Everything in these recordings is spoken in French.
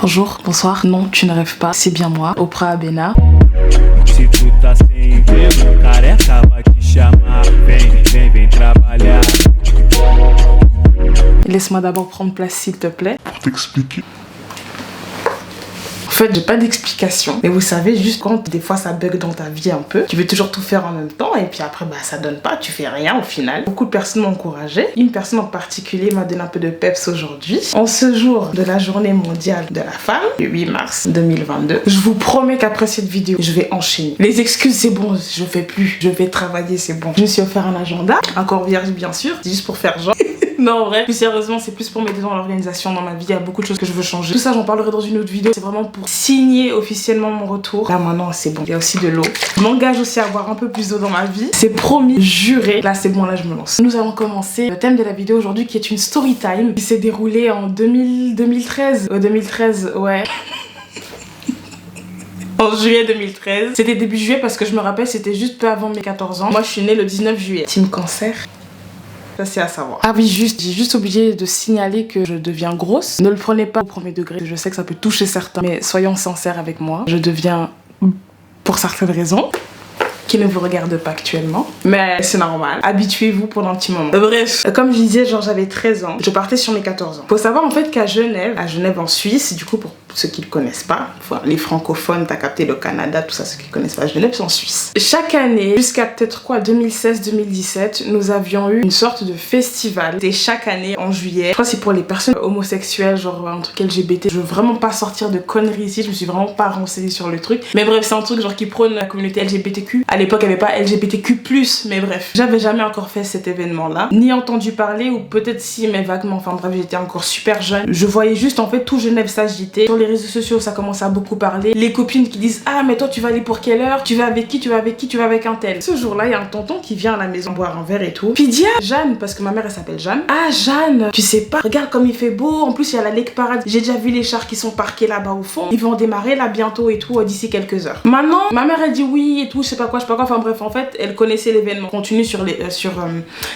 Bonjour, bonsoir, non tu ne rêves pas, c'est bien moi, Oprah Abena. Se tu tá sem emprego, careca vai te chamar. Vem trabalhar. Laisse-moi d'abord prendre place s'il te plaît. Pour t'expliquer. En fait, j'ai pas d'explication. Mais vous savez, juste quand des fois ça bug dans ta vie un peu, tu veux toujours tout faire en même temps et puis après, ça donne pas, tu fais rien au final. Beaucoup de personnes m'ont encouragé. Une personne en particulier m'a donné un peu de peps aujourd'hui. En ce jour de la journée mondiale de la femme, le 8 mars 2022, je vous promets qu'après cette vidéo, je vais enchaîner. Les excuses, c'est bon, je fais plus. Je vais travailler, c'est bon. Je me suis offert un agenda, encore vierge bien sûr, c'est juste pour faire genre. Non, en vrai, plus sérieusement, c'est plus pour m'aider dans l'organisation dans ma vie. Il y a beaucoup de choses que je veux changer. Tout ça, j'en parlerai dans une autre vidéo. C'est vraiment pour signer officiellement mon retour. Là, maintenant, c'est bon. Il y a aussi de l'eau. Je m'engage aussi à avoir un peu plus d'eau dans ma vie. C'est promis, juré. Là, c'est bon, là, je me lance. Nous allons commencer le thème de la vidéo aujourd'hui qui est une story time qui s'est déroulée en 2013. 2013, ouais. En juillet 2013. C'était début juillet parce que je me rappelle, c'était juste peu avant mes 14 ans. Moi, je suis née le 19 juillet. Team cancer. Ça c'est à savoir. Ah oui, j'ai juste oublié de signaler que je deviens grosse. Ne le prenez pas au premier degré. Je sais que ça peut toucher certains, mais soyons sincères avec moi. Je deviens, pour certaines raisons, qui ne vous regardent pas actuellement. Mais c'est normal. Habituez-vous pendant un petit moment. Bref, comme je disais, genre j'avais 13 ans. Je partais sur mes 14 ans. Faut savoir en fait qu'à Genève en Suisse, du coup pour ceux qui ne connaissent pas, les francophones, t'as capté le Canada, tout ça, ceux qui ne connaissent pas, Genève c'est en Suisse. Chaque année, jusqu'à peut-être quoi, 2016-2017, nous avions eu une sorte de festival. C'était chaque année en juillet. Je crois que c'est pour les personnes homosexuelles, genre un truc LGBT. Je veux vraiment pas sortir de conneries ici, je me suis vraiment pas renseignée sur le truc. Mais bref, c'est un truc genre qui prône la communauté LGBTQ. À l'époque, il n'y avait pas LGBTQ+, mais bref. J'avais jamais encore fait cet événement-là, ni entendu parler, ou peut-être si, mais vaguement. Enfin bref, j'étais encore super jeune. Je voyais juste en fait tout Genève s'agiter. Sur les réseaux sociaux, ça commence à beaucoup parler. Les copines qui disent « Ah, mais toi, tu vas aller pour quelle heure? Tu vas avec qui? Tu vas avec qui? Tu vas avec un tel ?» Ce jour-là, il y a un tonton qui vient à la maison boire un verre et tout. Puis il dit « Ah, Jeanne, parce que ma mère, elle s'appelle Jeanne. Ah, Jeanne, tu sais pas, regarde comme il fait beau. En plus, il y a la Lake Parade. J'ai déjà vu les chars qui sont parqués là-bas au fond. Ils vont démarrer là bientôt et tout, d'ici quelques heures. » Maintenant, ma mère, elle dit oui et tout, je sais pas quoi. Enfin bref, en fait, elle connaissait l'événement. Continue sur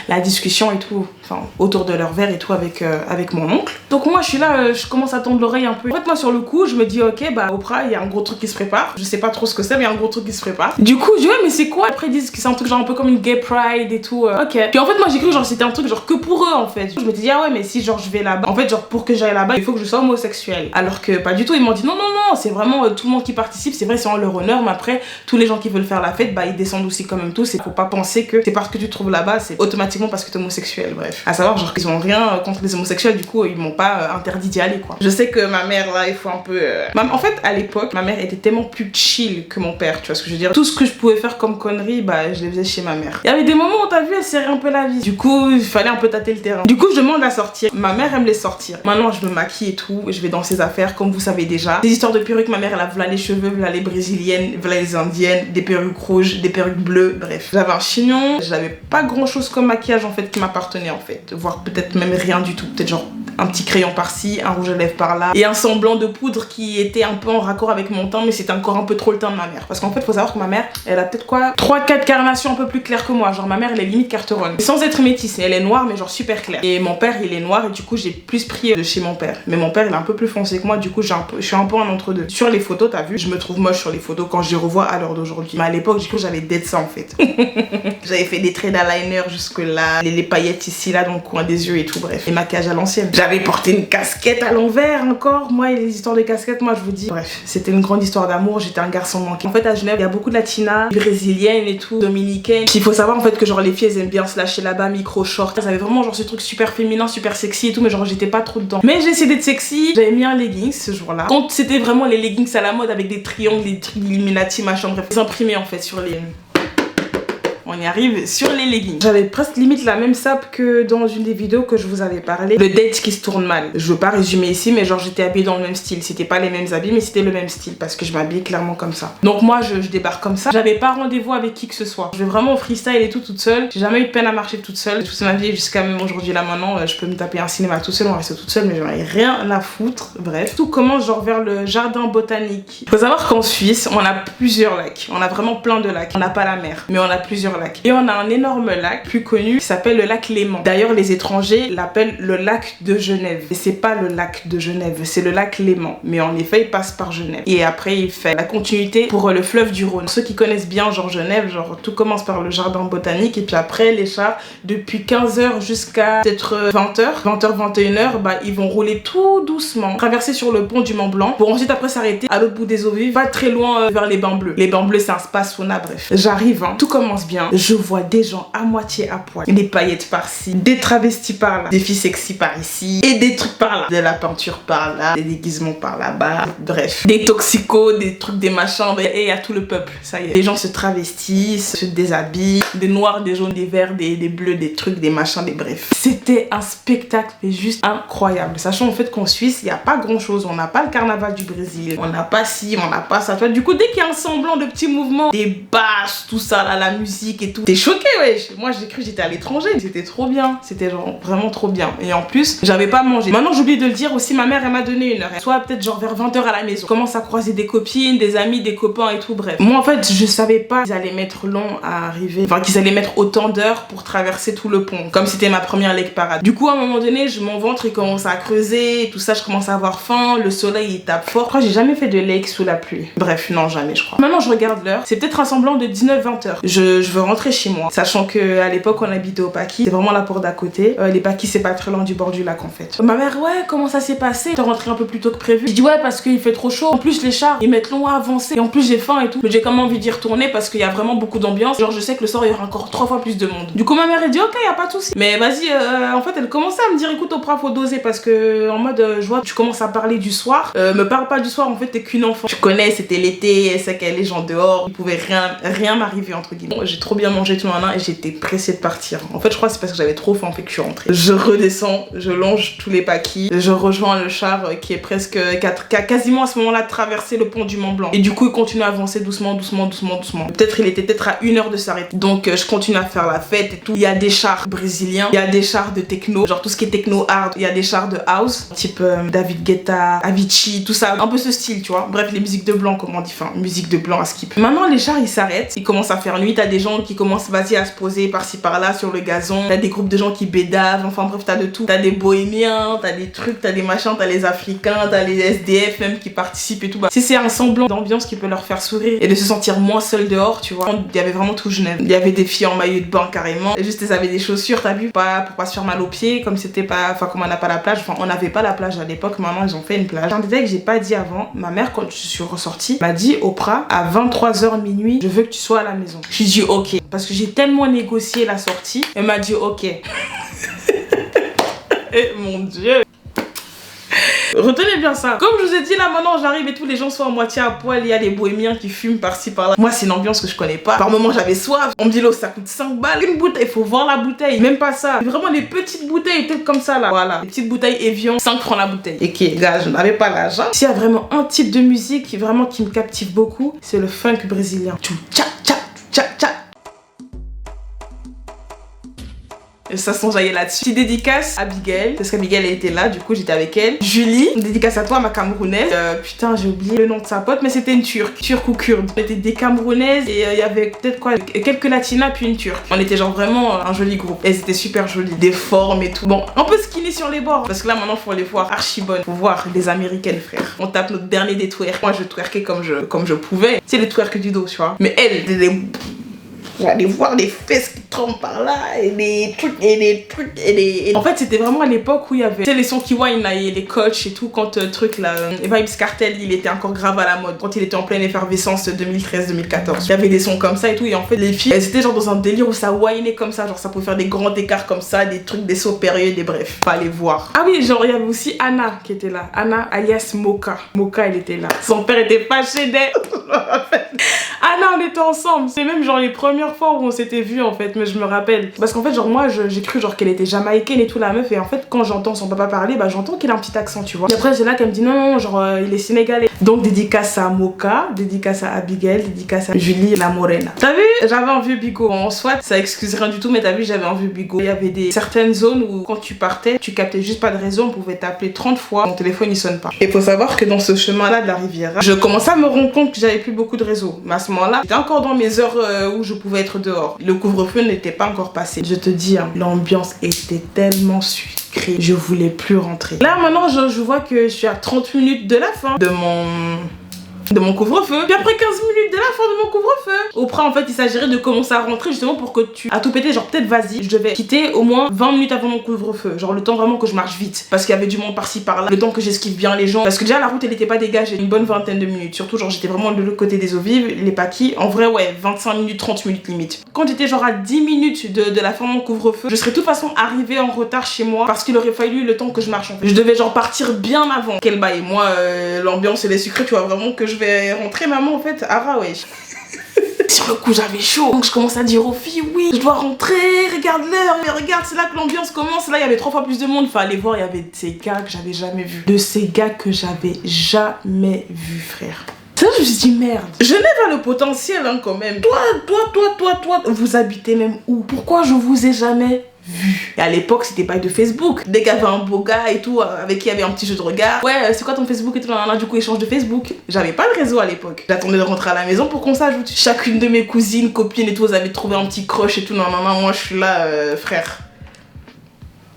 la discussion et tout, enfin, autour de leur verre et tout avec mon oncle. Donc moi, je suis là, je commence à tendre l'oreille un peu. En fait, moi, sur le coup, je me dis, ok, bah, Oprah, il y a un gros truc qui se prépare. Je sais pas trop ce que c'est, mais il y a un gros truc qui se prépare. Du coup, je dis, ouais, mais c'est quoi? Après, ils disent que c'est un truc genre un peu comme une gay pride et tout. Ok. Puis en fait, moi, j'ai cru genre c'était un truc genre que pour eux, en fait. Je me dis, ah ouais, mais si genre je vais là-bas, en fait, genre pour que j'aille là-bas, il faut que je sois homosexuelle. Alors que pas du tout, ils m'ont dit, non, non, non, c'est vraiment tout le monde qui participe. C'est vrai, c'est en leur honneur, mais après, tous les gens qui veulent faire la fête, bah, ils descendent aussi quand même tous. Et faut pas penser que c'est parce que tu te trouves là-bas, c'est automatiquement parce que t'es homosexuel. Bref. À savoir, genre, qu'ils ont rien contre les homosexuels, du coup, ils m'ont pas interdit d'y aller, quoi. Je sais que ma mère, là, il faut un peu. En fait, à l'époque, ma mère était tellement plus chill que mon père, tu vois ce que je veux dire. Tout ce que je pouvais faire comme connerie, bah, je les faisais chez ma mère. Il y avait des moments où t'as vu, elle serrait un peu la vie. Du coup, il fallait un peu tâter le terrain. Du coup, je demande à sortir. Ma mère aime les sortir. Maintenant, je me maquille et tout, je vais dans ses affaires, comme vous savez déjà. Des histoires de perruques, ma mère, elle a voilà les cheveux, voilà les brésiliennes, voilà les indiennes, des perruques rouges, des perruques bleues, bref. J'avais un chignon, j'avais pas grand chose comme maquillage en fait qui m'appartenait en fait. Voire peut-être même rien du tout. Peut-être genre un petit crayon par-ci, un rouge à lèvres par-là et un semblant de poudre qui était un peu en raccord avec mon teint, mais c'était encore un peu trop le teint de ma mère. Parce qu'en fait, faut savoir que ma mère, elle a peut-être quoi 3-4 carnations un peu plus claires que moi. Genre ma mère, elle est limite carteronne. Sans être métisse, elle est noire mais genre super claire. Et mon père, il est noir et du coup, j'ai plus pris de chez mon père. Mais mon père, il est un peu plus foncé que moi, du coup, je suis un peu en entre-deux. Sur les photos, t'as vu, je me trouve moche sur les photos quand je les revois à l'heure d'aujourd'hui. Mais à l'époque, du coup, j'avais dead ça en fait. J'avais fait des traits d'eyeliner jusque là, les paillettes ici, là, dans le coin des yeux et tout, bref. Et maquillage à l'ancienne. J'avais porté une casquette à l'envers encore. Moi, et les histoires de casquettes, moi, je vous dis. Bref, c'était une grande histoire d'amour. J'étais un garçon manqué. En fait, à Genève, il y a beaucoup de latinas, brésiliennes et tout, dominicaines. Puis il faut savoir en fait que genre les filles, elles aiment bien se lâcher là-bas, micro short. Elles avaient vraiment genre ce truc super féminin, super sexy et tout, mais genre j'étais pas trop dedans. Mais j'ai essayé d'être sexy. J'avais mis un leggings ce jour-là. Quand c'était vraiment les leggings à la mode avec des triangles, des trucs Illuminati, machin, bref. Ils imprimaient en fait sur les. On y arrive sur les leggings. J'avais presque limite la même sape que dans une des vidéos que je vous avais parlé. Le date qui se tourne mal. Je veux pas résumer ici, mais genre j'étais habillée dans le même style. C'était pas les mêmes habits, mais c'était le même style parce que je m'habillais clairement comme ça. Donc moi, je débarque comme ça. J'avais pas rendez-vous avec qui que ce soit. Je vais vraiment au freestyle et tout toute seule. J'ai jamais eu de peine à marcher toute seule. Toute ma vie jusqu'à même aujourd'hui là maintenant, je peux me taper un cinéma tout seul, on reste toute seule, mais j'en ai rien à foutre. Bref, tout commence genre vers le jardin botanique. Faut savoir qu'en Suisse, on a plusieurs lacs. On a vraiment plein de lacs. On n'a pas la mer, mais on a plusieurs lacs. lacs. Et on a un énorme lac plus connu qui s'appelle le lac Léman. D'ailleurs, les étrangers l'appellent le lac de Genève. Et c'est pas le lac de Genève, c'est le lac Léman. Mais en effet, il passe par Genève. Et après, il fait la continuité pour le fleuve du Rhône. Ceux qui connaissent bien genre Genève, genre tout commence par le jardin botanique et puis après les chars depuis 15h jusqu'à peut-être 20h, 20h, 21h, bah ils vont rouler tout doucement, traverser sur le pont du Mont Blanc pour ensuite après s'arrêter à l'autre bout des eaux vives, pas très loin vers les Bains Bleus. Les Bains Bleus c'est un spa sauna, bref. J'arrive, hein, tout commence bien, je vois des gens à moitié à poil, des paillettes par-ci, des travestis par là, des filles sexy par ici et des trucs par là, de la peinture par là, des déguisements par là-bas, bref. Des toxicos, des trucs, des machins, et il y a tout le peuple, ça y est. Les gens se travestissent, se déshabillent, des noirs, des jaunes, des verts, des bleus, des trucs, des machins, des bref. C'était un spectacle mais juste incroyable. Sachant en fait qu'en Suisse, il n'y a pas grand chose. On n'a pas le carnaval du Brésil, on n'a pas ci, on n'a pas ça. Du coup, dès qu'il y a un semblant de petits mouvements, des basses, tout ça, là, la musique et tout, t'es choqué, wesh. Moi, j'ai cru que j'étais à l'étranger. C'était trop bien. C'était genre vraiment trop bien. Et en plus, j'avais pas mangé. Maintenant, j'oublie de le dire aussi, ma mère, elle m'a donné une heure. Soit peut-être genre vers 20h à la maison. Je commence à croiser des copines, des amis, des copains et tout, bref. Moi, en fait, je savais pas qu'ils allaient mettre long à arriver. Enfin, qu'ils allaient mettre autant d'heures pour traverser tout le pont. Comme c'était ma première lake parade. Du coup, à un moment donné, mon ventre, il commence à creuser, et tout ça, je commence à avoir faim, le soleil, il tape fort. Je crois que j'ai jamais fait de lake sous la pluie. Bref, non, jamais, je crois. Maintenant, je regarde l'heure. C'est peut-être un semblant de 19-20 heures. Je veux rentrer chez moi. Sachant que à l'époque, on habitait au Paquis. C'est vraiment la porte d'à côté. Les Paquis, c'est pas très loin du bord du lac, en fait. Ma mère, ouais, comment ça s'est passé? T'es rentré un peu plus tôt que prévu. Je dis, ouais, parce qu'il fait trop chaud. En plus, les chars, ils mettent long à avancer. Et en plus, j'ai faim et tout. Mais j'ai quand même envie d'y retourner parce qu'il y a vraiment beaucoup d'ambiance. Genre, je sais que le soir, il y aura encore 3 fois plus de monde. Du coup, ma mère, elle dit, ok, y a pas de souci. Mais vas-y, en fait, elle commençait à me dire, écoute, Oprah, faut doser parce que, en mode, je vois, tu commences à parler du soir. Me parle pas du soir, en fait, t'es qu'une enfant. Tu connais, c'était l'été, c'est qu'il y a les gens dehors. Il pouvait rien m'arriver, entre guillemets. Bon, j'ai trop bien mangé tout le et j'étais pressée de partir. En fait, je crois que c'est parce que j'avais trop faim, en fait, que je suis rentrée. Je redescends, je longe tous les Paquis. Je rejoins le char qui est presque, qui a quasiment à ce moment-là traversé le pont du Mont Blanc. Et du coup, il continue à avancer doucement. Peut-être, il était peut-être à 1 heure de s'arrêter. Donc, je continue à faire la fête et tout. Il y a des chars brésiliens, il y a des chars de techno, genre tout ce qui est techno hard. Il y a des chars de house, type David Guetta, Avicii, tout ça. Un peu ce style, tu vois. Bref, les musiques de blanc, comme on dit. Enfin, musique de blanc à skip. Maintenant, les chars, ils s'arrêtent. Ils commencent à faire nuit. T'as des gens qui commencent, vas-y, à se poser par-ci par-là sur le gazon. T'as des groupes de gens qui bédavent. Enfin, bref, t'as de tout. T'as des bohémiens, t'as des trucs, t'as des machins, t'as les Africains, t'as les SDF même qui participent et tout. Bah, si c'est un semblant d'ambiance qui peut leur faire sourire et de se sentir moins seul dehors, tu vois. Il y avait vraiment tout Genève. Il y avait des filles en maillot de bain carrément. Et juste, elles avaient des chaussures, t'as vu, pour pas se faire mal aux pieds, comme c'était pas, enfin, comme on n'a pas la plage. Enfin, on n'avait pas la plage à l'époque. Maintenant, ils ont fait une plage. Un détail que j'ai pas dit avant, ma mère, quand je suis ressortie, m'a dit, Oprah, à 23h minuit, je veux que tu sois à la maison. J'ai dit, ok. Parce que j'ai tellement négocié la sortie. Elle m'a dit, ok. Et mon Dieu. Retenez bien ça. Comme je vous ai dit là, maintenant j'arrive et tous les gens sont à moitié à poil. Il y a les bohémiens qui fument par-ci par-là. Moi, c'est une ambiance que je connais pas. Par moment, j'avais soif. On me dit, l'eau, ça coûte 5 balles. Une bouteille, faut voir la bouteille. Même pas ça. Vraiment les petites bouteilles, peut-être comme ça là. Voilà. Les petites bouteilles Evian, 5 francs la bouteille. Et qui, gars, je n'avais pas l'argent. S'il y a vraiment un type de musique qui me captive beaucoup, c'est le funk brésilien. Tchou, tcha, tcha, tcha, tcha. Ça s'enjaillait là-dessus. Petite dédicace à Abigail, parce qu'Abigail elle était là, du coup j'étais avec elle. Julie, une dédicace à toi, ma Camerounaise. Putain, j'ai oublié le nom de sa pote, mais c'était une turque ou kurde. On était des Camerounaises et il y avait peut-être quoi, quelques latinas puis une turque. On était genre vraiment un joli groupe. Elles étaient super jolies, des formes et tout. Bon, un peu skinny sur les bords, parce que là maintenant faut les voir archi bonnes. Faut voir les américaines, frère. On tape notre dernier des twerks. Moi je twerkais comme je pouvais. C'est les twerks du dos, tu vois. Mais elles, aller voir les fesses qui trempent par là et des trucs et en fait c'était vraiment à l'époque où il y avait les sons qui wine là et les coachs et tout quand truc là Vybz Kartel il était encore grave à la mode quand il était en pleine effervescence 2013-2014 il y avait des sons comme ça et tout et en fait les filles elles étaient genre dans un délire où ça winait comme ça genre ça pouvait faire des grands écarts comme ça des trucs des sauts périlleux des bref fallait voir. Ah oui genre il y avait aussi Anna qui était là Anna alias Moka elle était là son père était fâché d'elle. Anna on était ensemble c'est même genre les premières fois où on s'était vu en fait mais je me rappelle parce qu'en fait genre moi j'ai cru genre qu'elle était jamaïcaine et tout la meuf et en fait quand j'entends son papa parler bah j'entends qu'il a un petit accent tu vois et après c'est là qu'elle me dit non genre il est sénégalais donc dédicace à Moka dédicace à Abigail dédicace à Julie la Morena. T'as vu j'avais un vieux bigot en soit ça excuse rien du tout mais t'as vu j'avais un vieux bigot il y avait certaines zones où quand tu partais tu captais juste pas de réseau on pouvait t'appeler 30 fois mon téléphone il sonne pas et faut savoir que dans ce chemin là de la rivière je commençais à me rendre compte que j'avais plus beaucoup de réseau mais à ce moment là J'étais encore dans mes heures où je pouvais être dehors. Le couvre-feu n'était pas encore passé. Je te dis, hein, l'ambiance était tellement sucrée. Je voulais plus rentrer. Là, maintenant, je vois que je suis à 30 minutes de la fin de mon couvre-feu. Puis après 15 minutes de la fin de mon couvre-feu. Oprah, en fait, il s'agirait de commencer à rentrer justement pour que tu... À tout péter, genre peut-être vas-y. Je devais quitter au moins 20 minutes avant mon couvre-feu. Genre le temps vraiment que je marche vite. Parce qu'il y avait du monde par-ci par-là. Le temps que j'esquive bien les gens. Parce que déjà la route elle était pas dégagée. Une bonne vingtaine de minutes. Surtout genre j'étais vraiment de l'autre côté des eaux vives. Les paquis. En vrai ouais, 25 minutes, 30 minutes limite. Quand j'étais genre à 10 minutes de la fin de mon couvre-feu, je serais de toute façon arrivée en retard chez moi. Parce qu'il aurait fallu le temps que je marche en fait. Je devais genre partir bien avant. Quel bail. Moi l'ambiance et les sucrés, tu vois vraiment que je vais rentrer maman en fait. Ara ouais. Sur le coup j'avais chaud, donc je commence à dire aux filles oui je dois rentrer, regarde l'heure, mais regarde c'est là que l'ambiance commence. Là il y avait 3 fois plus de monde, enfin aller voir, il y avait de ces gars que j'avais jamais vus. De ces gars que j'avais jamais vus frère. Ça je me suis dit merde, je n'ai pas le potentiel hein, quand même. Toi, vous habitez même où? Pourquoi je vous ai jamais vu? Et à l'époque c'était pas de Facebook. Dès qu'il y avait un beau gars et tout avec qui il y avait un petit jeu de regard, ouais c'est quoi ton Facebook et tout, là, du coup échange de Facebook. J'avais pas de réseau à l'époque. J'attendais de rentrer à la maison pour qu'on s'ajoute. Chacune de mes cousines, copines et tout, elles avaient trouvé un petit crush et tout. Non moi je suis là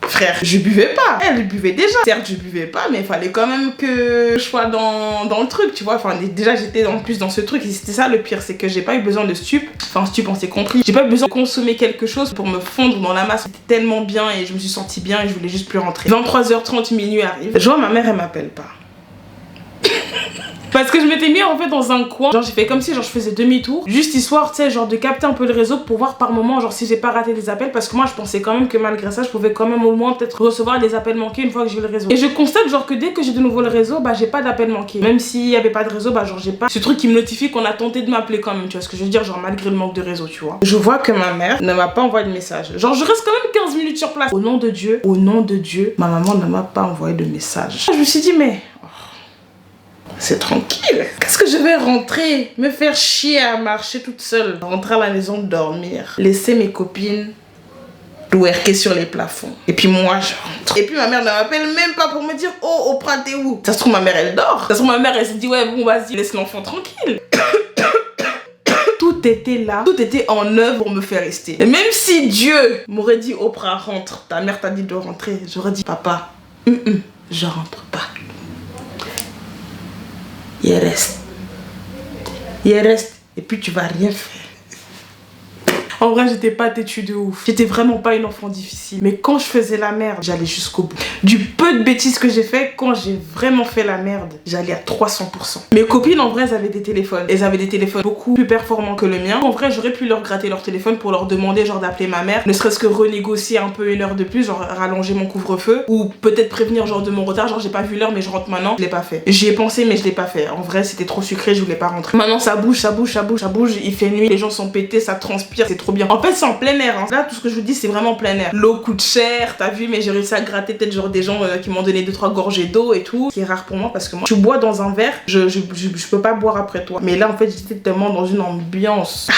frère, je buvais pas. Elle buvait déjà. Certes, je buvais pas, mais il fallait quand même que je sois dans le truc, tu vois. Enfin, déjà, j'étais en plus dans ce truc. Et c'était ça le pire, c'est que j'ai pas eu besoin de stup. Enfin, stup, on s'est compris. J'ai pas eu besoin de consommer quelque chose pour me fondre dans la masse. C'était tellement bien et je me suis sentie bien et je voulais juste plus rentrer. 23h30, minuit arrive. Je vois ma mère, elle m'appelle pas. Parce que je m'étais mis en fait dans un coin. Genre j'ai fait comme si genre je faisais demi-tour. Juste histoire tu sais genre de capter un peu le réseau pour voir par moment genre si j'ai pas raté des appels. Parce que moi je pensais quand même que malgré ça je pouvais quand même au moins peut-être recevoir des appels manqués une fois que j'ai eu le réseau. Et je constate genre que dès que j'ai de nouveau le réseau bah j'ai pas d'appels manqués. Même s'il y avait pas de réseau bah genre j'ai pas ce truc qui me notifie qu'on a tenté de m'appeler quand même. Tu vois ce que je veux dire, genre malgré le manque de réseau tu vois. Je vois que ma mère ne m'a pas envoyé de message. Genre je reste quand même 15 minutes sur place. Au nom de Dieu, ma maman ne m'a pas envoyé de message. Je me suis dit mais... c'est tranquille. Qu'est-ce que je vais rentrer, me faire chier à marcher toute seule, rentrer à la maison dormir, laisser mes copines twerker sur les plafonds. Et puis moi je rentre. Et puis ma mère ne m'appelle même pas pour me dire oh Oprah t'es où? Ça se trouve ma mère elle dort. Ça se trouve ma mère elle s'est dit ouais bon vas-y laisse l'enfant tranquille. Tout était là, tout était en œuvre pour me faire rester. Et même si Dieu m'aurait dit Oprah rentre, ta mère t'a dit de rentrer, j'aurais dit papa je rentre pas. Il reste. Et puis tu vas rien faire. En vrai, j'étais pas têtue de ouf. J'étais vraiment pas une enfant difficile. Mais quand je faisais la merde, j'allais jusqu'au bout. Du peu de bêtises que j'ai fait, quand j'ai vraiment fait la merde, j'allais à 300%. Mes copines, en vrai, elles avaient des téléphones. Elles avaient des téléphones beaucoup plus performants que le mien. En vrai, j'aurais pu leur gratter leur téléphone pour leur demander, genre, d'appeler ma mère. Ne serait-ce que renégocier un peu une heure de plus, genre, rallonger mon couvre-feu. Ou peut-être prévenir, genre, de mon retard. Genre, j'ai pas vu l'heure, mais je rentre maintenant. Je l'ai pas fait. J'y ai pensé, mais je l'ai pas fait. En vrai, c'était trop sucré, je voulais pas rentrer. Maintenant, ça bouge. Il fait nuit, les gens sont pétés, ça transpire, c'est trop bien. En fait, c'est en plein air. Hein. Là, tout ce que je vous dis, c'est vraiment plein air. L'eau coûte cher, t'as vu, mais j'ai réussi à gratter peut-être genre des gens qui m'ont donné 2-3 gorgées d'eau et tout. Ce qui est rare pour moi parce que moi, tu bois dans un verre, je peux pas boire après toi. Mais là, en fait, j'étais tellement dans une ambiance.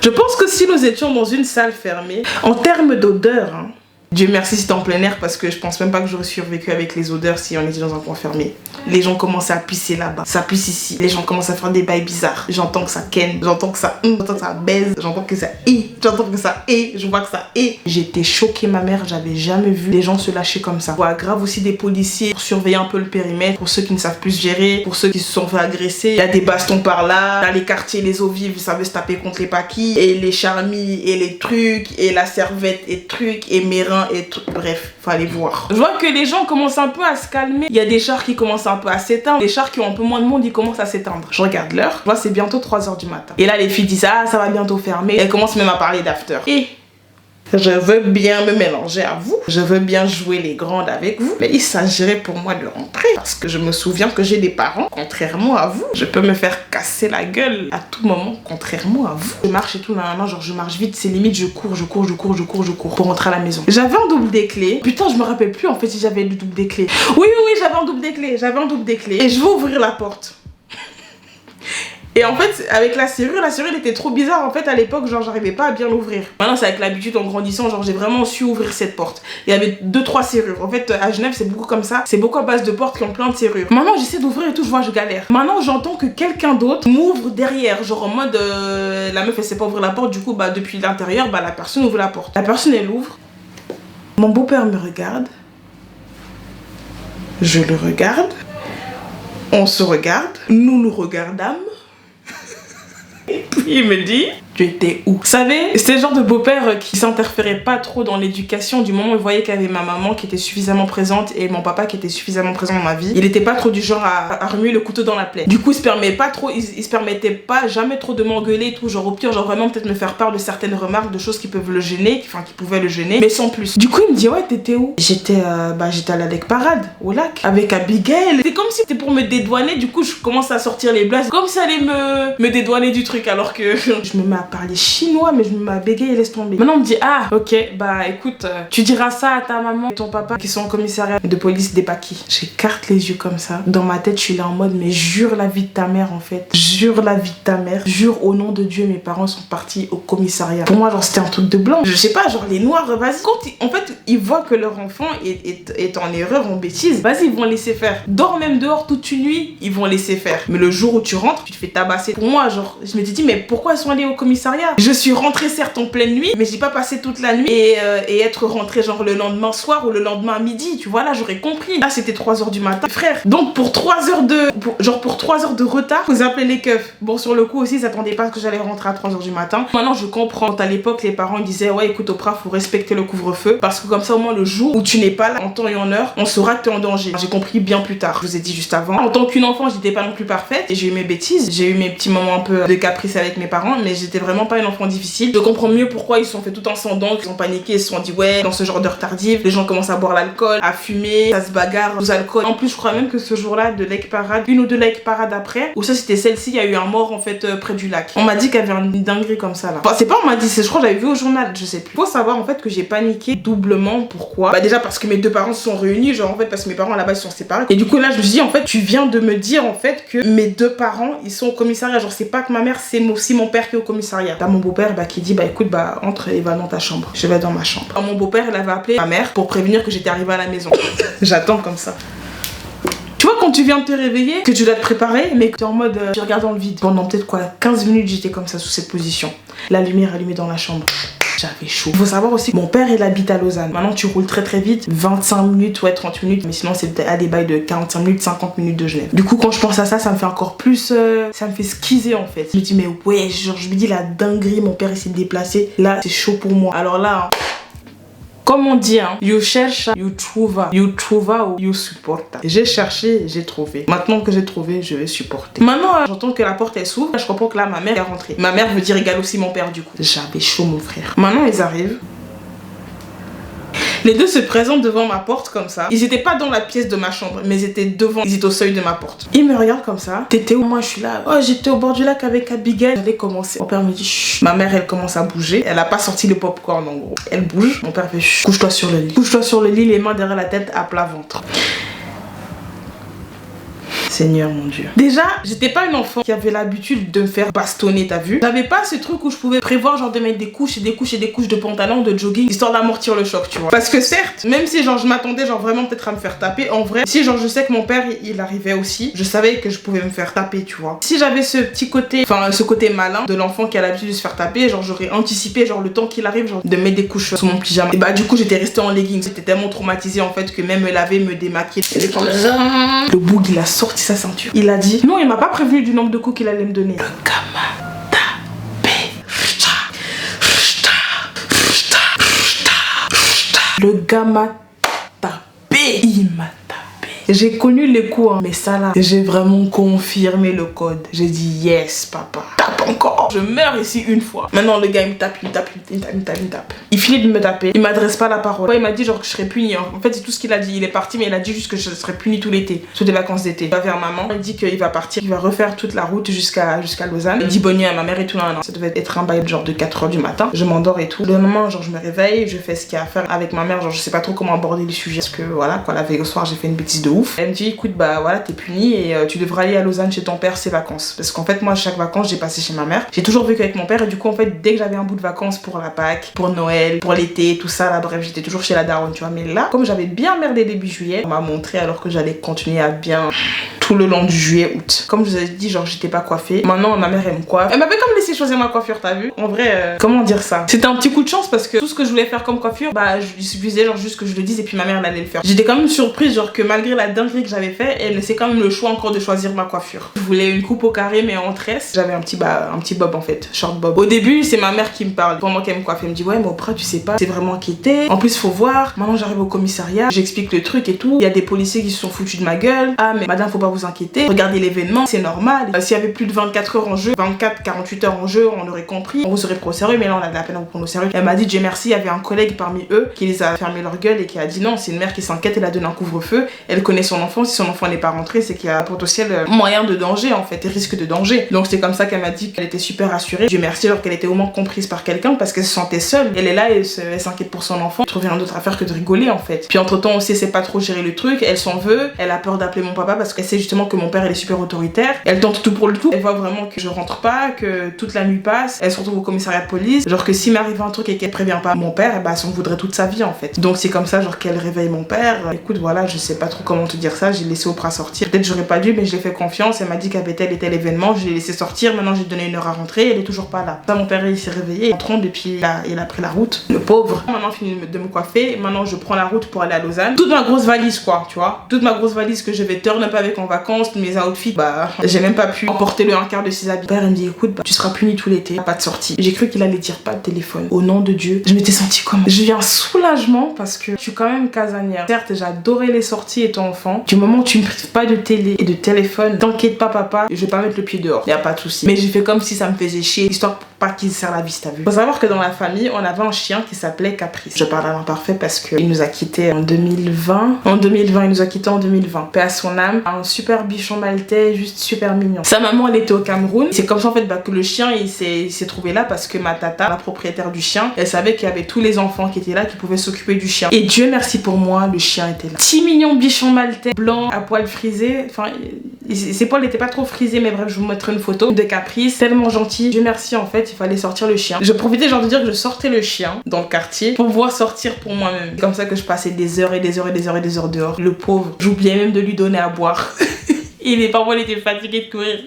Je pense que si nous étions dans une salle fermée, en termes d'odeur, hein, Dieu merci c'était en plein air parce que je pense même pas que j'aurais survécu avec les odeurs si on était dans un coin fermé. Les gens commencent à pisser là-bas, ça pisse ici. Les gens commencent à faire des bails bizarres. J'entends que ça ken, j'entends que ça j'entends que ça baise, j'entends que ça j'entends que ça je vois que ça J'étais choquée ma mère, j'avais jamais vu les gens se lâcher comme ça. Voilà, grave aussi des policiers pour surveiller un peu le périmètre, pour ceux qui ne savent plus gérer, pour ceux qui se sont fait agresser. Il y a des bastons par là, dans les quartiers, les eaux vives, ça veut se taper contre les paquis, et les charmis, et les trucs, et la serviette, et trucs, et mes reins, et tout. Bref, fallait voir. Je vois que les gens commencent un peu à se calmer. Il y a des chars qui commencent un peu à s'éteindre. Les chars qui ont un peu moins de monde, ils commencent à s'éteindre. Je regarde l'heure. Je vois c'est bientôt 3h du matin. Et là, les filles disent ah, ça va bientôt fermer. Elles commencent même à parler d'after. Et je veux bien me mélanger à vous. Je veux bien jouer les grandes avec vous. Mais il s'agirait pour moi de rentrer. Parce que je me souviens que j'ai des parents, contrairement à vous. Je peux me faire casser la gueule à tout moment, contrairement à vous. Je marche et tout, non, genre je marche vite. C'est limite, je cours pour rentrer à la maison. J'avais un double des clés. Putain, je me rappelle plus en fait si j'avais le double des clés. Oui, j'avais un double des clés. Et je vais ouvrir la porte. Et en fait, avec la serrure elle était trop bizarre. En fait, à l'époque, genre, j'arrivais pas à bien l'ouvrir. Maintenant, c'est avec l'habitude, en grandissant, genre, j'ai vraiment su ouvrir cette porte. Il y avait 2-3 serrures. En fait, à Genève, c'est beaucoup comme ça. C'est beaucoup à base de portes qui ont plein de serrures. Maintenant, j'essaie d'ouvrir et tout, je vois, je galère. Maintenant, j'entends que quelqu'un d'autre m'ouvre derrière. Genre, en mode, la meuf, elle sait pas ouvrir la porte. Du coup, bah, depuis l'intérieur, bah, la personne ouvre la porte. La personne, elle ouvre. Mon beau-père me regarde. Je le regarde. On se regarde. Nous nous regardâmes. Et puis il me dit, tu étais où? Vous savez, c'était le genre de beau-père qui s'interférait pas trop dans l'éducation. Du moment où il voyait qu'il y avait ma maman qui était suffisamment présente et mon papa qui était suffisamment présent dans ma vie, il était pas trop du genre à remuer le couteau dans la plaie. Du coup, il se permettait pas jamais trop de m'engueuler et tout. Genre au pire, genre vraiment peut-être me faire part de certaines remarques, de choses qui peuvent le gêner, enfin qui pouvaient le gêner, mais sans plus. Du coup, il me dit, ouais, t'étais où? J'étais à la Lake Parade, au lac, avec Abigail. C'est comme si c'était pour me dédouaner. Du coup, je commence à sortir les blagues, comme si ça allait me dédouaner du truc, alors que je me mets à parler chinois, mais je me mets à bégayer et laisse tomber. Maintenant on me dit, ah ok, bah écoute, tu diras ça à ta maman et ton papa qui sont au commissariat de police des Paquis. J'écarte les yeux comme ça. Dans ma tête, je suis là en mode, mais jure la vie de ta mère en fait. Jure la vie de ta mère. Jure au nom de Dieu, mes parents sont partis au commissariat. Pour moi, genre c'était un truc de blanc. Je sais pas, genre les noirs, vas-y. Quand en fait, ils voient que leur enfant est en erreur, en bêtise, vas-y, ils vont laisser faire. Dors même dehors toute une nuit, ils vont laisser faire. Mais le jour où tu rentres, tu te fais tabasser. Pour moi, genre, je me suis dit, mais pourquoi ils sont allés au commissariat? Je suis rentrée certes en pleine nuit, mais j'ai pas passé toute la nuit et être rentrée genre le lendemain soir ou le lendemain à midi, tu vois, là j'aurais compris. Là c'était 3h du matin, frère. Donc pour 3 heures de retard, vous appelez les keufs. Bon, sur le coup aussi, ils s'attendaient pas que j'allais rentrer à 3h du matin. Maintenant je comprends. À l'époque, les parents disaient, ouais écoute Oprah, faut respecter le couvre-feu parce que comme ça au moins le jour où tu n'es pas là en temps et en heure, on saura que t'es en danger. J'ai compris bien plus tard. Je vous ai dit juste avant. En tant qu'une enfant, j'étais pas non plus parfaite et j'ai eu mes bêtises. J'ai eu mes petits moments un peu de caprice avec mes parents, mais j'étais vraiment pas une enfant difficile. Je comprends mieux pourquoi ils se sont fait tout en sondant, qu'ils ont paniqué, ils se sont dit ouais, dans ce genre d'heure tardive, les gens commencent à boire l'alcool, à fumer, ça se bagarre aux alcools. En plus, je crois même que ce jour-là de Lake Parade, une ou deux Lake Parade après, ou ça c'était celle-ci, il y a eu un mort en fait près du lac. On m'a dit qu'il y avait une dinguerie comme ça là. Enfin, c'est pas on m'a dit, c'est je crois que j'avais vu au journal, je sais plus. Faut savoir en fait que j'ai paniqué doublement. Pourquoi? Bah déjà parce que mes deux parents se sont réunis, genre en fait parce que mes parents là-bas ils sont séparés. Et du coup là je me suis dit en fait tu viens de me dire en fait que mes deux parents ils sont au commissariat. Genre c'est pas que ma mère, c'est aussi mon père qui est au commissariat. Là mon beau-père bah qui dit bah écoute bah entre et va dans ta chambre. Je vais dans ma chambre. Alors, mon beau-père il avait appelé ma mère pour prévenir que j'étais arrivée à la maison. J'attends comme ça. Tu vois quand tu viens de te réveiller, que tu dois te préparer, mais que tu es en mode tu regardes dans le vide. Pendant peut-être quoi 15 minutes j'étais comme ça sous cette position. La lumière allumée dans la chambre. J'avais chaud. Faut savoir aussi que mon père il habite à Lausanne. Maintenant tu roules très très vite, 25 minutes, ouais 30 minutes, mais sinon c'est à des bails de 45 minutes, 50 minutes de Genève. Du coup quand je pense à ça, ça me fait encore plus, ça me fait squeezer en fait. Je me dis mais ouais, genre je me dis la dinguerie, mon père il s'est déplacé, là c'est chaud pour moi. Alors là, hein, comme on dit, hein, you cherche, you trouva ou you supporta. J'ai cherché, j'ai trouvé. Maintenant que j'ai trouvé, je vais supporter. Maintenant, j'entends que la porte elle s'ouvre, je comprends que là ma mère est rentrée. Ma mère veut dire égale aussi mon père du coup. J'avais chaud mon frère. Maintenant ils arrivent. Les deux se présentent devant ma porte comme ça. Ils étaient pas dans la pièce de ma chambre, mais ils étaient devant, ils étaient au seuil de ma porte. Ils me regardent comme ça. T'étais où? Moi je suis là. Oh j'étais au bord du lac avec Abigail. J'allais commencer. Mon père me dit chut. Ma mère elle commence à bouger. Elle a pas sorti le popcorn en gros. Elle bouge. Mon père fait chut. Couche-toi sur le lit. Couche-toi sur le lit, les mains derrière la tête à plat ventre. Seigneur mon Dieu. Déjà, j'étais pas une enfant qui avait l'habitude de me faire bastonner, t'as vu? J'avais pas ce truc où je pouvais prévoir genre de mettre des couches et des couches et des couches de pantalon, de jogging, histoire d'amortir le choc, tu vois. Parce que certes, même si genre je m'attendais genre vraiment peut-être à me faire taper, en vrai, si genre je sais que mon père il arrivait aussi, je savais que je pouvais me faire taper, tu vois. Si j'avais ce petit côté, enfin ce côté malin de l'enfant qui a l'habitude de se faire taper, genre j'aurais anticipé genre le temps qu'il arrive, genre de mettre des couches sous mon pyjama. Et bah du coup j'étais restée en leggings. J'étais tellement traumatisée en fait que même me laver, me démaquiller. Le boug il a sorti sa ceinture. Il a dit non, il m'a pas prévenu du nombre de coups qu'il allait me donner. Le gars m'a tapé. Le gars m'a tapé. Il m'a tapé. J'ai connu les coups, hein, mais ça là, j'ai vraiment confirmé le code. J'ai dit yes, papa. Tape encore. Je meurs ici une fois. Maintenant, le gars il me tape, il me tape, il me tape, il me tape, il me tape. Il finit de me taper. Il m'adresse pas la parole. Il m'a dit genre que je serais puni. Hein. En fait, c'est tout ce qu'il a dit. Il est parti, mais il a dit juste que je serais puni tout l'été, toutes les vacances d'été. Il va vers maman. Il dit qu'il va partir, il va refaire toute la route jusqu'à Lausanne. Il dit bonne nuit à ma mère et tout. Non, non. Ça devait être un bail genre de 4h du matin. Je m'endors et tout. Le lendemain, genre je me réveille, je fais ce qu'il y a à faire avec ma mère. Genre je sais pas trop comment aborder le sujet parce que voilà quoi, la veille au soir j'ai fait une bêtise de ouf. ouf. Elle me dit écoute bah voilà t'es punie et tu devras aller à Lausanne chez ton père ces vacances. Parce qu'en fait moi chaque vacances j'ai passé chez ma mère. J'ai toujours vécu avec mon père et du coup en fait dès que j'avais un bout de vacances pour la Pâques, pour Noël, pour l'été, tout ça là bref j'étais toujours chez la daronne tu vois. Mais là comme j'avais bien merdé début juillet, on m'a montré alors que j'allais continuer à bien tout le long du juillet-août. Comme je vous avais dit genre j'étais pas coiffée. Maintenant ma mère elle me coiffe. Elle m'avait comme laissé choisir ma coiffure t'as vu. En vrai comment dire ça, c'était un petit coup de chance parce que tout ce que je voulais faire comme coiffure bah je suffisait genre juste que je le dise et puis ma mère elle allait le faire. J'étais quand même surprise genre que malgré la dinguerie que j'avais fait elle laissait quand même le choix encore de choisir ma coiffure. Je voulais une coupe au carré mais en tresse. J'avais un petit bob en fait, short bob. Au début c'est ma mère qui me parle pendant qu'elle me coiffe. Elle me dit ouais mais Oprah tu sais pas c'est vraiment inquiété. En plus faut voir. Maintenant j'arrive au commissariat, j'explique le truc et tout. Il y a des policiers qui se sont foutus de ma gueule. Ah mais madame faut pas vous inquiéter. Regardez l'événement c'est normal. S'il y avait plus de 24 heures en jeu, 48 heures en jeu on aurait compris. On vous aurait pris au sérieux mais là on avait la peine à vous prendre au sérieux. Elle m'a dit Dieu merci il y avait un collègue parmi eux qui les a fermé leur gueule et qui a dit non c'est une mère qui s'inquiète. Elle a donné un couvre-feu. Elle connaît son enfant. Si son enfant n'est pas rentré c'est qu'il y a potentiel moyen de danger en fait et risque de danger. Donc c'est comme ça qu'elle m'a dit qu'elle était super rassurée. Dieu merci alors qu'elle était au moins comprise par quelqu'un parce qu'elle se sentait seule. Elle est là et elle s'inquiète pour son enfant. Trouver rien d'autre à faire que de rigoler en fait. Puis entre temps aussi elle sait pas trop gérer le truc. Elle s'en veut. Elle a peur d'appeler mon papa parce qu'elle sait justement que mon père il est super autoritaire. Elle tente tout pour le tout. Elle voit vraiment que je rentre pas, que toute la nuit passe. Elle se retrouve au commissariat de police. Genre que s'il m'arrive un truc et qu'elle prévient pas mon père, bah elle s'en voudrait toute sa vie en fait. Donc c'est comme ça genre qu'elle réveille mon père. Écoute voilà je sais pas trop comment te dire ça. J'ai laissé Oprah sortir. Peut-être j'aurais pas dû mais je l'ai fait confiance. Elle m'a dit qu'il y avait tel et tel événement. Je l'ai laissé sortir. Maintenant j'ai donné une heure à rentrer. Elle est toujours pas là. Ça mon père il s'est réveillé en trombe et puis il a pris la route. Le pauvre. Maintenant fini de me coiffer. Maintenant je prends la route pour aller à Lausanne. Toute ma grosse valise quoi tu vois. Toute ma grosse valise que je vais turn up avec en vacances. Mes outfits bah j'ai même pas pu emporter le un quart de ses habits. Mon père il me dit écoute bah, tu seras puni tout l'été. Pas de sortie. J'ai cru qu'il allait dire pas de téléphone. Au nom de Dieu. Je m'étais sentie comme je vis un soulagement parce que je suis quand même casanière. Certes j'adorais les sorties étant enfant. Du moment où tu me prives pas de télé et de téléphone, t'inquiète pas papa, je vais pas mettre le pied dehors. Y a pas de souci. Mais j'ai fait comme si ça me faisait chier, histoire pour pas qu'il se serre la vis, t'as vu. Faut savoir que dans la famille, on avait un chien qui s'appelait Caprice. Je parle à l'imparfait parce qu'il nous a quittés en 2020. En 2020, il nous a quittés en 2020. Paix à son âme. Un super bichon maltais, juste super mignon. Sa maman, elle était au Cameroun. C'est comme ça en fait bah, que le chien, il s'est trouvé là parce que ma tata, la propriétaire du chien, elle savait qu'il y avait tous les enfants qui étaient là, qui pouvaient s'occuper du chien. Et Dieu merci pour moi, le chien était là. Petit mignon bichon maltais, blanc, à poil frisé. Enfin, ses poils n'étaient pas trop frisés, mais bref, je vous mettrai une photo de Caprice. Tellement gentil. Dieu merci en fait, il fallait sortir le chien. Je profitais genre de dire que je sortais le chien dans le quartier pour pouvoir sortir pour moi-même. C'est comme ça que je passais des heures et des heures et des heures et des heures dehors. Le pauvre, j'oubliais même de lui donner à boire. Parfois il était fatigué de courir.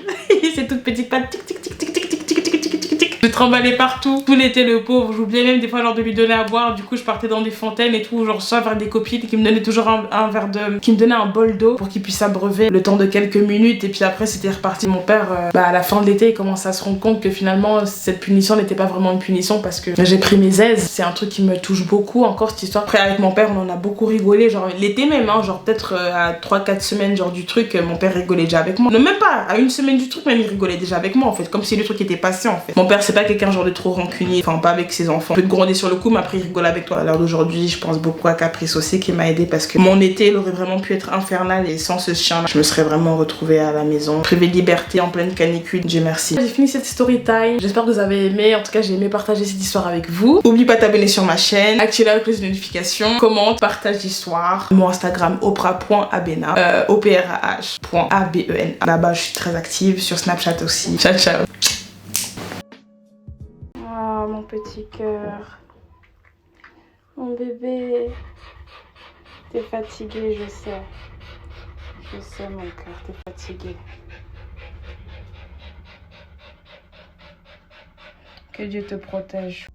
Ses toutes petites pattes tic tic tic tic tic tic tic tic tic tic tic. Je tremballais partout. Tout l'été le pauvre. J'oubliais même des fois genre de lui donner à boire. Du coup je partais dans des fontaines et tout, genre soit vers des copines qui me donnaient toujours un verre de, qui me donnaient un bol d'eau pour qu'il puisse s'abreuver le temps de quelques minutes. Et puis après c'était reparti. Mon père, à la fin de l'été, il commence à se rendre compte que finalement cette punition n'était pas vraiment une punition parce que j'ai pris mes aises. C'est un truc qui me touche beaucoup encore cette histoire. Après avec mon père on en a beaucoup rigolé, genre l'été même, hein, genre peut-être à 3-4 semaines genre du truc, mon père rigolait déjà avec moi. Non même pas, à une semaine du truc même il rigolait déjà avec moi en fait, comme si le truc était passé en fait. Mon père c'est pas quelqu'un genre de trop rancunier, enfin pas avec ses enfants. Il peut te gronder sur le coup mais après il rigole avec toi. À l'heure d'aujourd'hui je pense beaucoup à Caprice aussi qui m'a aidé parce que mon été il aurait vraiment pu être infernal et sans ce chien là je me serais vraiment retrouvée à la maison, privée de liberté en pleine canicule. Dieu merci. J'ai fini cette story time, j'espère que vous avez aimé. En tout cas j'ai aimé partager cette histoire avec vous. Oublie pas de t'abonner sur ma chaîne, activer la cloche de notification, commente, partage l'histoire. Mon Instagram oprah.abena, oprah.aben. Là-bas je suis très active, sur Snapchat aussi. Ciao ciao. Oh mon petit cœur, mon bébé, t'es fatigué, je sais mon cœur, t'es fatigué. Que Dieu te protège.